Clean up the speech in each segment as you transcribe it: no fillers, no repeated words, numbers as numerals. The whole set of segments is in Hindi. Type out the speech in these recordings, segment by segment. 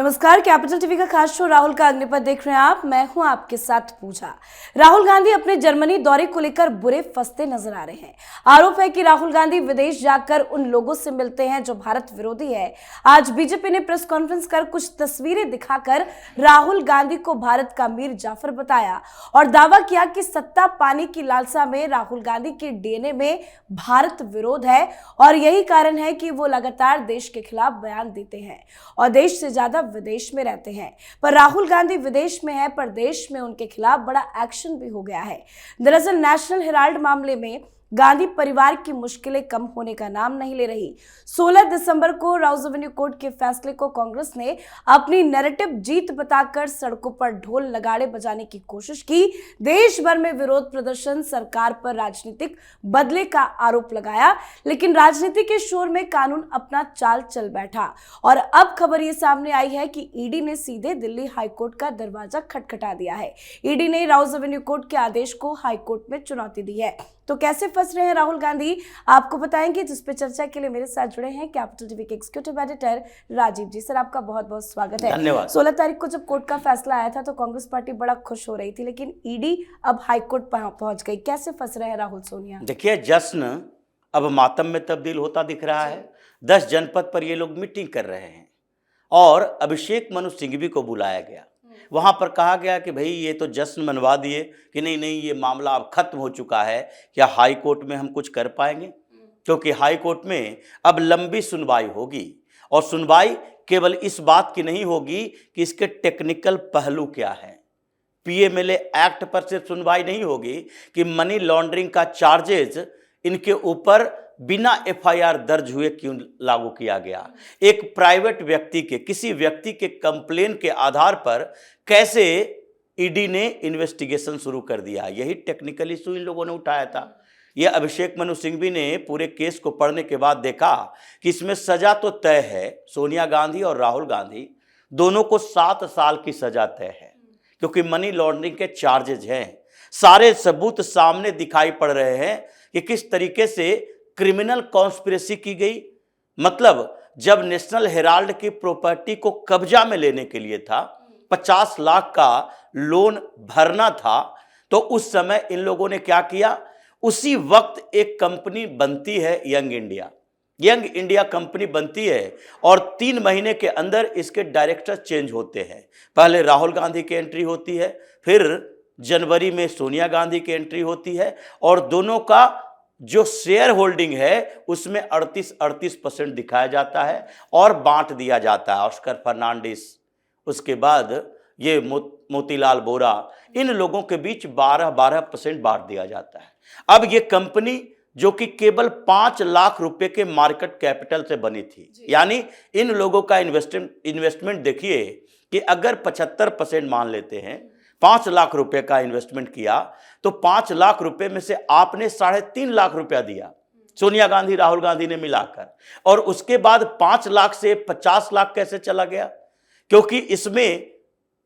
नमस्कार, कैपिटल टीवी का खास शो राहुल का अग्निपथ देख रहे हैं आप। मैं हूं आपके साथ पूजा। राहुल गांधी अपने जर्मनी दौरे को लेकर बुरे फंसते नजर आ रहे हैं। आरोप है कि राहुल गांधी विदेश जाकर उन लोगों से मिलते हैं जो भारत विरोधी है। आज बीजेपी ने प्रेस कॉन्फ्रेंस कर कुछ तस्वीरें दिखाकर राहुल गांधी को भारत का मीर जाफर बताया और दावा किया कि सत्ता पाने की लालसा में राहुल गांधी के डीएनए में भारत विरोध है और यही कारण है कि वो लगातार देश के खिलाफ बयान देते हैं और देश से ज्यादा विदेश में रहते हैं। पर राहुल गांधी विदेश में है पर देश में उनके खिलाफ बड़ा एक्शन भी हो गया है। दरअसल नेशनल हेराल्ड मामले में गांधी परिवार की मुश्किलें कम होने का नाम नहीं ले रही। 16 दिसंबर को राउज एवेन्यू कोर्ट के फैसले को कांग्रेस ने अपनी नैरेटिव जीत बताकर सड़कों पर ढोल नगाड़े बजाने की कोशिश की। देश भर में विरोध प्रदर्शन, सरकार पर राजनीतिक बदले का आरोप लगाया, लेकिन राजनीति के शोर में कानून अपना चाल चल बैठा और अब खबर ये सामने आई है कि ईडी ने सीधे दिल्ली हाईकोर्ट का दरवाजा खटखटा दिया है। ईडी ने राउज एवेन्यू कोर्ट के आदेश को हाईकोर्ट में चुनौती दी है। तो कैसे फंस रहे हैं राहुल गांधी, आपको बताएंगे, जिस पे चर्चा के लिए मेरे साथ जुड़े हैं कैपिटल टीवी के एग्जीक्यूटिव एडिटर राजीव जी। सर, आपका बहुत बहुत स्वागत है। धन्यवाद। 16 तारीख को जब कोर्ट का फैसला आया था तो कांग्रेस पार्टी बड़ा खुश हो रही थी, लेकिन ईडी अब हाईकोर्ट पहुंच गई। कैसे फंस रहे हैं राहुल सोनिया? देखिए, जश्न अब मातम में तब्दील होता दिख रहा है। 10 जनपद पर ये लोग मीटिंग कर रहे हैं और अभिषेक मनु सिंघवी को बुलाया गया। वहां पर कहा गया कि भाई ये तो जश्न मनवा दिए कि नहीं नहीं ये मामला अब खत्म हो चुका है, क्या हाई कोर्ट में हम कुछ कर पाएंगे? क्योंकि हाई कोर्ट में अब लंबी सुनवाई होगी और सुनवाई केवल इस बात की नहीं होगी कि इसके टेक्निकल पहलू क्या है। पीएमएलए एक्ट पर सिर्फ सुनवाई नहीं होगी कि मनी लॉन्ड्रिंग का चार्जेज इनके ऊपर बिना एफआईआर दर्ज हुए क्यों लागू किया गया। एक प्राइवेट व्यक्ति के, किसी व्यक्ति के कंप्लेन के आधार पर कैसे ईडी ने इन्वेस्टिगेशन शुरू कर दिया, यही टेक्निकल इशू इन लोगों ने उठाया था। यह अभिषेक मनु सिंघवी ने पूरे केस को पढ़ने के बाद देखा कि इसमें सजा तो तय है। सोनिया गांधी और राहुल गांधी दोनों को 7 साल की सजा तय है, क्योंकि मनी लॉन्ड्रिंग के चार्जेज हैं। सारे सबूत सामने दिखाई पड़ रहे हैं कि किस तरीके से क्रिमिनल कॉन्स्पिरेसी की गई। मतलब जब नेशनल हेराल्ड की प्रॉपर्टी को कब्जा में लेने के लिए था, 50 लाख का लोन भरना था, तो उस समय इन लोगों ने क्या किया? उसी वक्त एक कंपनी बनती है यंग इंडिया कंपनी बनती है और 3 महीने के अंदर इसके डायरेक्टर चेंज होते हैं। पहले राहुल गांधी की एंट्री होती है, फिर जनवरी में सोनिया गांधी की एंट्री होती है और दोनों का जो शेयर होल्डिंग है उसमें 38% दिखाया जाता है और बांट दिया जाता है। ऑस्कर फर्नांडिस, उसके बाद ये मोतीलाल वोरा, इन लोगों के बीच 12% बांट दिया जाता है। अब ये कंपनी जो कि केवल 5 लाख रुपए के मार्केट कैपिटल से बनी थी, यानी इन लोगों का इन्वेस्टमेंट देखिए कि अगर 75% मान लेते हैं, 5 लाख रुपए का इन्वेस्टमेंट किया तो 5 लाख रुपए में से आपने 3.5 लाख रुपया दिया सोनिया गांधी राहुल गांधी ने मिलाकर, और उसके बाद 5 लाख से 50 लाख कैसे चला गया? क्योंकि इसमें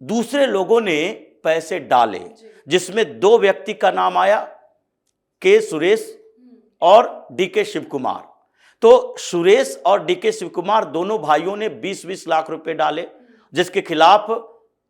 दूसरे लोगों ने पैसे डाले, जिसमें 2 व्यक्ति का नाम आया, के सुरेश और डीके शिव कुमार। तो सुरेश और डीके शिव कुमार दोनों भाइयों ने 20-20 लाख रुपए डाले, जिसके खिलाफ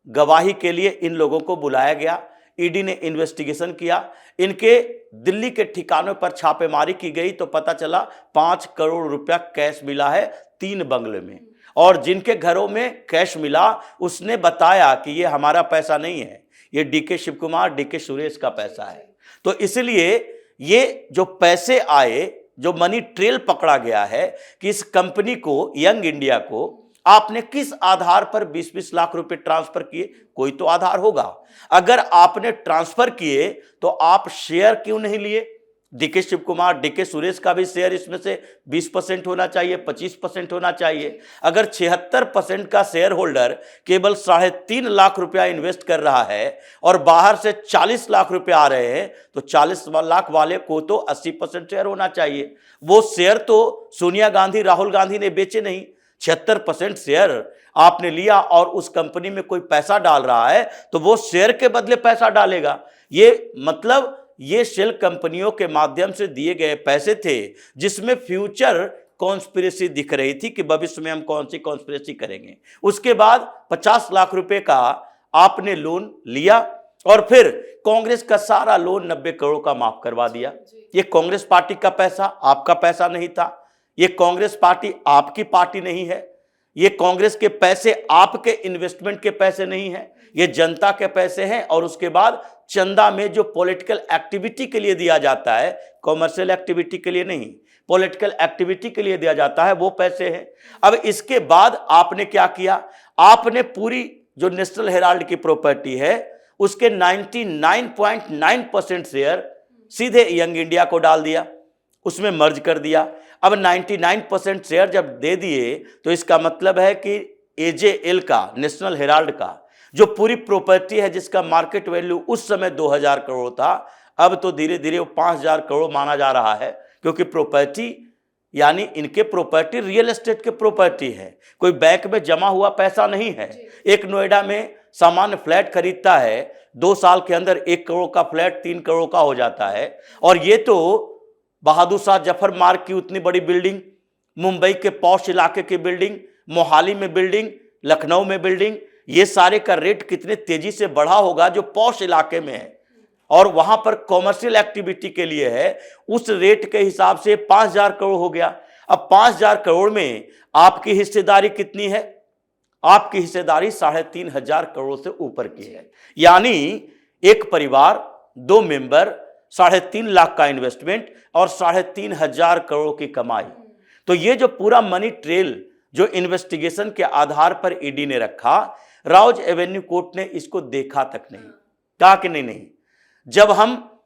गवाही के लिए इन लोगों को बुलाया गया। ईडी ने इन्वेस्टिगेशन किया, इनके दिल्ली के ठिकानों पर छापेमारी की गई तो पता चला 5 करोड़ रुपया कैश मिला है 3 बंगले में, और जिनके घरों में कैश मिला उसने बताया कि ये हमारा पैसा नहीं है, ये डीके शिव कुमार, डीके सुरेश का पैसा है। तो इसलिए ये जो पैसे आए, जो मनी ट्रेल पकड़ा गया है कि इस कंपनी को, यंग इंडिया को, आपने किस आधार पर 20-20 लाख रुपए ट्रांसफर किए? कोई तो आधार होगा। अगर आपने ट्रांसफर किए तो आप शेयर क्यों नहीं लिए? डीके शिव कुमार, डीके सुरेश का भी शेयर इसमें से 20% होना चाहिए, 25% होना चाहिए। अगर 76% का शेयर होल्डर केवल 3.5 लाख रुपया इन्वेस्ट कर रहा है और बाहर से 40 लाख रुपए आ रहे हैं, तो 40 लाख वाले को तो 80% शेयर होना चाहिए। वो शेयर तो सोनिया गांधी राहुल गांधी ने बेचे नहीं, 76% शेयर आपने लिया और उस कंपनी में कोई पैसा डाल रहा है तो वो शेयर के बदले पैसा डालेगा। ये मतलब ये शेल कंपनियों के माध्यम से दिए गए पैसे थे, जिसमें फ्यूचर कॉन्स्पिरेसी दिख रही थी कि भविष्य में हम कौन सी कॉन्स्पिरेसी करेंगे। उसके बाद 50 लाख रुपए का आपने लोन लिया और फिर कांग्रेस का सारा लोन 90 करोड़ का माफ करवा दिया। ये कांग्रेस पार्टी का पैसा, आपका पैसा नहीं था। ये कांग्रेस पार्टी आपकी पार्टी नहीं है। ये कांग्रेस के पैसे आपके इन्वेस्टमेंट के पैसे नहीं है, ये जनता के पैसे हैं। और उसके बाद चंदा में जो पॉलिटिकल एक्टिविटी के लिए दिया जाता है, कॉमर्शियल एक्टिविटी के लिए नहीं, पॉलिटिकल एक्टिविटी के लिए दिया जाता है, वो पैसे हैं। अब इसके बाद आपने क्या किया, आपने पूरी जो नेशनल हेराल्ड की प्रॉपर्टी है उसके 99.9% शेयर सीधे यंग इंडिया को डाल दिया, उसमें मर्ज कर दिया। अब 99% शेयर जब दे दिए तो इसका मतलब है कि एजेएल का, नेशनल हेराल्ड का जो पूरी प्रॉपर्टी है जिसका मार्केट वैल्यू उस समय 2000 करोड़ था, अब तो धीरे धीरे वो 5000 करोड़ माना जा रहा है, क्योंकि प्रॉपर्टी यानी इनके प्रॉपर्टी रियल एस्टेट के प्रॉपर्टी है, कोई बैंक में जमा हुआ पैसा नहीं है। एक नोएडा में सामान्य फ्लैट खरीदता है, 2 साल के अंदर 1 करोड़ का फ्लैट 3 करोड़ का हो जाता है। और ये तो बहादुर शाह जफर मार्ग की उतनी बड़ी बिल्डिंग, मुंबई के पॉश इलाके की बिल्डिंग, मोहाली में बिल्डिंग, लखनऊ में बिल्डिंग, ये सारे का रेट कितने तेजी से बढ़ा होगा जो पॉश इलाके में है और वहां पर कॉमर्शियल एक्टिविटी के लिए है, उस रेट के हिसाब से 5000 करोड़ हो गया। अब 5000 करोड़ में आपकी हिस्सेदारी कितनी है? आपकी हिस्सेदारी 3500 करोड़ से ऊपर की है। यानी एक परिवार, 2 मेंबर, 3.5 लाख का इन्वेस्टमेंट और 3500 करोड़ की कमाई। तो ये जो पूरा मनी ट्रेल जो इन्वेस्टिगेशन के आधार पर ईडी ने रखा, राउज एवेन्यू कोर्ट ने इसको देखा तक नहीं, कहा कि नहीं। जब हम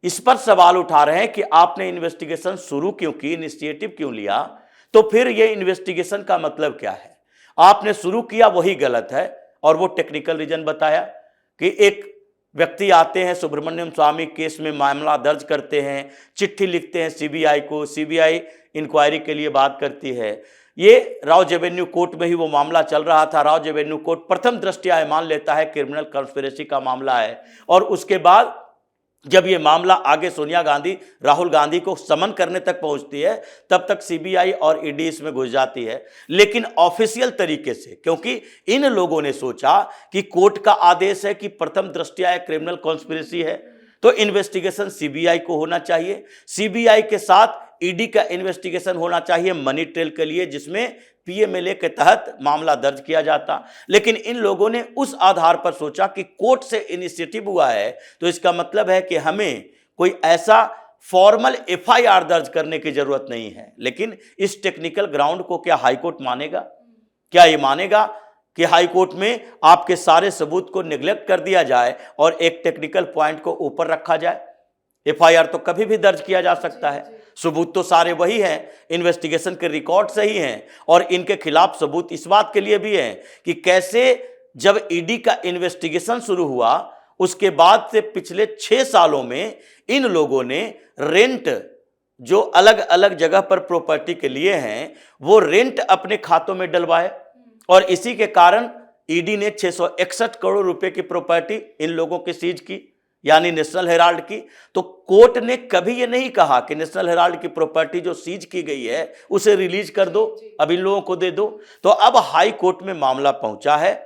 इस पर सवाल उठा रहे हैं कि आपने इन्वेस्टिगेशन शुरू क्यों की, इनिशिएटिव क्यों लिया, तो फिर ये इन्वेस्टिगेशन का मतलब क्या है? आपने शुरू किया वही गलत है। और वो टेक्निकल रीजन बताया कि एक व्यक्ति आते हैं, सुब्रमण्यम स्वामी केस में मामला दर्ज करते हैं, चिट्ठी लिखते हैं सीबीआई को, सीबीआई इंक्वायरी के लिए बात करती है। ये राउज एवेन्यू कोर्ट में ही वो मामला चल रहा था। राउज एवेन्यू कोर्ट प्रथम दृष्टया मान लेता है क्रिमिनल कॉन्स्पिरेसी का मामला है। और उसके बाद जब ये मामला आगे सोनिया गांधी, राहुल गांधी को समन करने तक पहुंचती है, तब तक सीबीआई और ईडी इसमें घुस जाती है। लेकिन ऑफिशियल तरीके से, क्योंकि इन लोगों ने सोचा कि कोर्ट का आदेश है कि प्रथम दृष्टया एक क्रिमिनल कॉन्स्पिरेसी है, तो इन्वेस्टिगेशन सीबीआई को होना चाहिए। सीबीआई के साथ ईडी का इन्वेस्टिगेशन होना चाहिए मनी ट्रेल के लिए, जिसमें पीएमएलए के तहत मामला दर्ज किया जाता। लेकिन इन लोगों ने उस आधार पर सोचा कि कोर्ट से इनिशिएटिव हुआ है तो इसका मतलब है कि हमें कोई ऐसा फॉर्मल एफआईआर दर्ज करने की जरूरत नहीं है। लेकिन इस टेक्निकल ग्राउंड को क्या हाईकोर्ट मानेगा? क्या ये मानेगा कि हाईकोर्ट में आपके सारे सबूत को निगलेक्ट कर दिया जाए और एक टेक्निकल पॉइंट को ऊपर रखा जाए? एफआईआर तो कभी भी दर्ज किया जा सकता है, सबूत तो सारे वही हैं, इन्वेस्टिगेशन के रिकॉर्ड सही हैं और इनके खिलाफ सबूत इस बात के लिए भी हैं कि कैसे जब ईडी का इन्वेस्टिगेशन शुरू हुआ उसके बाद से पिछले 6 सालों में इन लोगों ने रेंट जो अलग अलग जगह पर प्रॉपर्टी के लिए हैं वो रेंट अपने खातों में डलवाए और इसी के कारण ईडी ने 661 करोड़ रुपए की प्रॉपर्टी इन लोगों की सीज की, यानी नेशनल हेराल्ड की। तो कोर्ट ने कभी ये नहीं कहा कि नेशनल हेराल्ड की प्रॉपर्टी जो सीज की गई है उसे रिलीज कर दो, अब इन लोगों को दे दो। तो अब हाई कोर्ट में मामला पहुंचा है।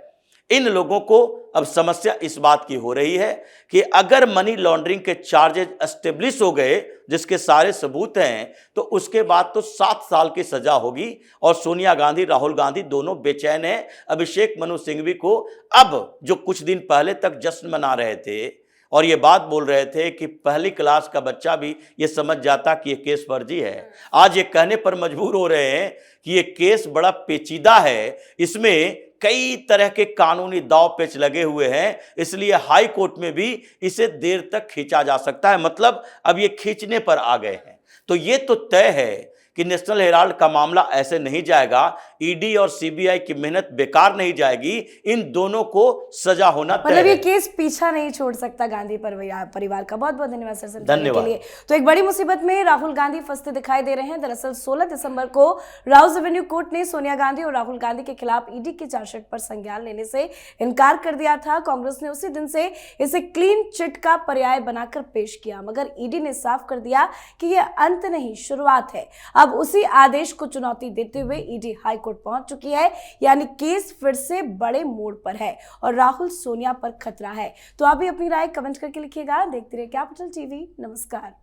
इन लोगों को अब समस्या इस बात की हो रही है कि अगर मनी लॉन्ड्रिंग के चार्जेस एस्टेब्लिश हो गए जिसके सारे सबूत हैं तो उसके बाद तो 7 साल की सजा होगी और सोनिया गांधी, राहुल गांधी दोनों बेचैन हैं। अभिषेक मनु सिंघवी को अब जो कुछ दिन पहले तक जश्न मना रहे थे और ये बात बोल रहे थे कि पहली क्लास का बच्चा भी ये समझ जाता कि ये केस फर्जी है, आज ये कहने पर मजबूर हो रहे हैं कि ये केस बड़ा पेचीदा है, इसमें कई तरह के कानूनी दाव पेच लगे हुए हैं, इसलिए हाई कोर्ट में भी इसे देर तक खींचा जा सकता है। मतलब अब ये खींचने पर आ गए हैं। तो ये तो तय है कि नेशनल हेराल्ड का मामला ऐसे नहीं जाएगा, ईडी और सीबीआई की मेहनत बेकार नहीं जाएगी, इन दोनों को सजा होना तय है। मतलब ये केस पीछा नहीं छोड़ सकता गांधी परिवार का। बहुत बहुत धन्यवाद सर समझाने के लिए। तो एक बड़ी मुसीबत में राहुल गांधी फंसते दिखाई दे रहे हैं। दरअसल 16 दिसंबर को राउज एवेन्यू कोर्ट ने सोनिया गांधी और राहुल गांधी के खिलाफ ईडी की चार्जशीट पर संज्ञान लेने से इनकार कर दिया था। कांग्रेस ने उसी दिन से इसे क्लीन चिट का पर्याय बनाकर पेश किया, मगर ईडी ने साफ कर दिया कि यह अंत नहीं, शुरुआत है। अब उसी आदेश को चुनौती देते हुए ईडी हाईकोर्ट पहुंच चुकी है। यानी केस फिर से बड़े मोड़ पर है और राहुल सोनिया पर खतरा है। तो आप भी अपनी राय कमेंट करके लिखिएगा। देखते रहिए कैपिटल टीवी। नमस्कार।